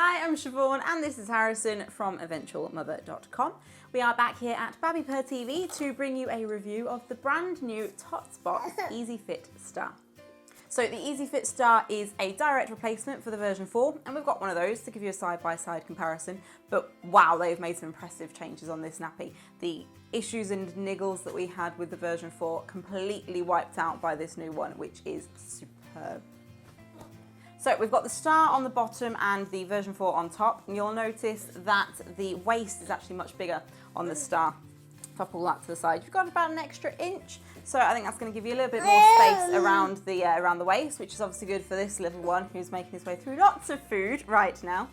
Hi, I'm Siobhàn and this is Harrison from eventualmother.com. We are back here at Babi Pur TV to bring you a review of the brand new TotsBots Easyfit Star. So the Easyfit Star is a direct replacement for the version 4, and we've got one of those to give you a side-by-side comparison. But wow, they've made some impressive changes on this nappy. The issues and niggles that we had with the version 4 completely wiped out by this new one, which is superb. So we've got the Star on the bottom and the version 4 on top, and you'll notice that the waist is actually much bigger on the Star. If I pull that to the side, you've got about an extra inch, so I think that's going to give you a little bit more space around the waist, which is obviously good for this little one who's making his way through lots of food right now.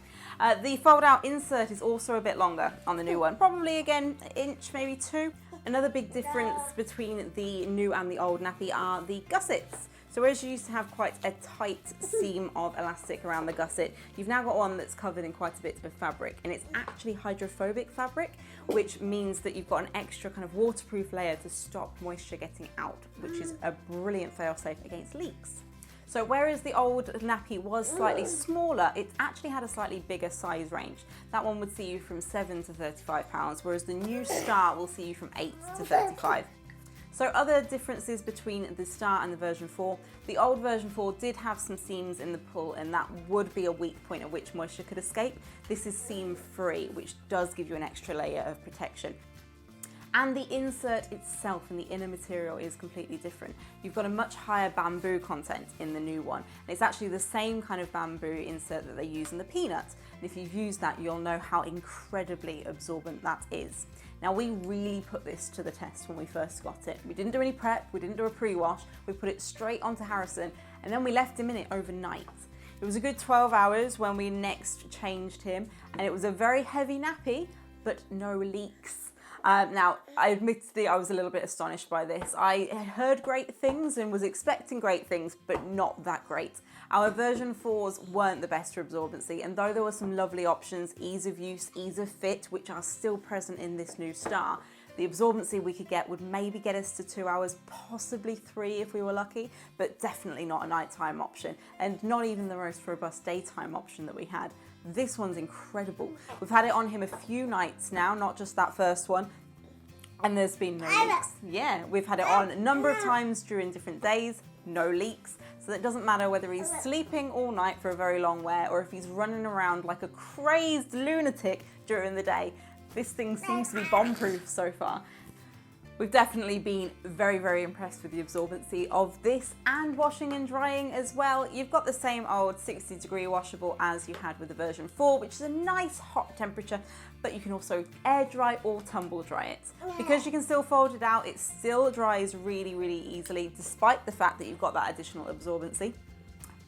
The fold-out insert is also a bit longer on the new one, probably again an inch, maybe 2. Another big difference between the new and the old nappy are the gussets. So whereas you used to have quite a tight seam of elastic around the gusset, you've now got one that's covered in quite a bit of fabric, and it's actually hydrophobic fabric, which means that you've got an extra kind of waterproof layer to stop moisture getting out, which is a brilliant failsafe against leaks. So whereas the old nappy was slightly smaller, it actually had a slightly bigger size range. That one would see you from 7 to 35 pounds, whereas the new Star will see you from 8 to 35. So other differences between the Star and the version 4, the old version 4 did have some seams in the pull, and that would be a weak point at which moisture could escape. This is seam free, which does give you an extra layer of protection. And the insert itself and the inner material is completely different. You've got a much higher bamboo content in the new one. And it's actually the same kind of bamboo insert that they use in the Peanuts. And if you've used that, you'll know how incredibly absorbent that is. Now, we really put this to the test when we first got it. We didn't do any prep, we didn't do a pre-wash, we put it straight onto Harrison, and then we left him in it overnight. It was a good 12 hours when we next changed him, and it was a very heavy nappy, but no leaks. Now, I admittedly, I was a little bit astonished by this. I had heard great things and was expecting great things, but not that great. Our version 4s weren't the best for absorbency, and though there were some lovely options, ease of use, ease of fit, which are still present in this new Star, the absorbency we could get would maybe get us to 2 hours, possibly 3 if we were lucky, but definitely not a nighttime option, and not even the most robust daytime option that we had. This one's incredible. We've had it on him a few nights now, not just that first one, and there's been no leaks. Yeah, we've had it on a number of times during different days, no leaks. So it doesn't matter whether he's sleeping all night for a very long wear or if he's running around like a crazed lunatic during the day. This thing seems to be bomb-proof so far. We've definitely been very, very impressed with the absorbency of this, and washing and drying as well. You've got the same old 60-degree washable as you had with the version 4, which is a nice hot temperature, but you can also air dry or tumble dry it. Because you can still fold it out, it still dries really, really easily, despite the fact that you've got that additional absorbency,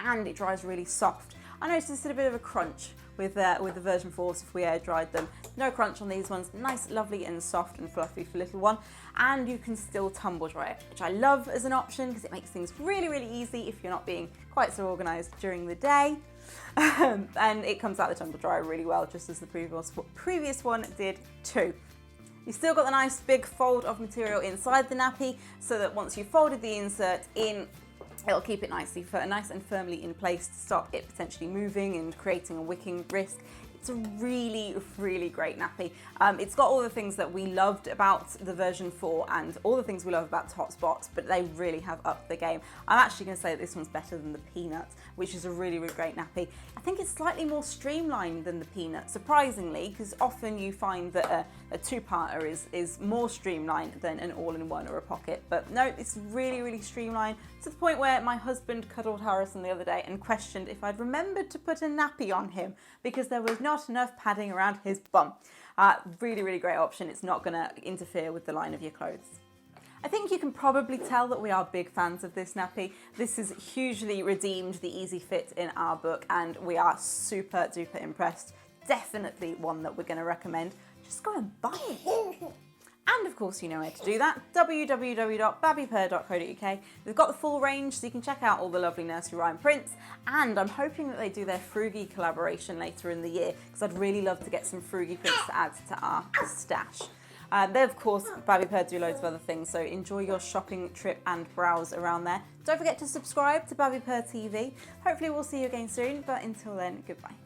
and it dries really soft. I noticed it's a bit of a crunch with the version 4s if we air dried them. No crunch on these ones, nice, lovely and soft and fluffy for little one. And you can still tumble dry it, which I love as an option because it makes things really, really easy if you're not being quite so organised during the day. And it comes out the tumble dryer really well, just as the previous one did too. You've still got the nice big fold of material inside the nappy, so that once you've folded the insert in, it'll keep it nice and firmly in place to stop it potentially moving and creating a wicking risk. It's a really, really great nappy. It's got all the things that we loved about the version 4 and all the things we love about TotsBots, but they really have upped the game. I'm actually going to say that this one's better than the Peanut, which is a really, really great nappy. I think it's slightly more streamlined than the Peanut, surprisingly, because often you find that a two-parter is more streamlined than an all-in-one or a pocket. But no, it's really, really streamlined, to the point where my husband cuddled Harrison the other day and questioned if I'd remembered to put a nappy on him because there was not enough padding around his bum. Really, really great option. It's not going to interfere with the line of your clothes. I think you can probably tell that we are big fans of this nappy. This has hugely redeemed the Easyfit in our book, and we are super duper impressed. Definitely one that we're going to recommend. Just go and buy it. And of course, you know where to do that, www.babipur.co.uk. They've got the full range, so you can check out all the lovely nursery rhyme prints, and I'm hoping that they do their Froogie collaboration later in the year, because I'd really love to get some Froogie prints to add to our stash. They, of course, Babi Pur do loads of other things, so enjoy your shopping trip and browse around there. Don't forget to subscribe to Babi Pur TV. Hopefully we'll see you again soon, but until then, goodbye.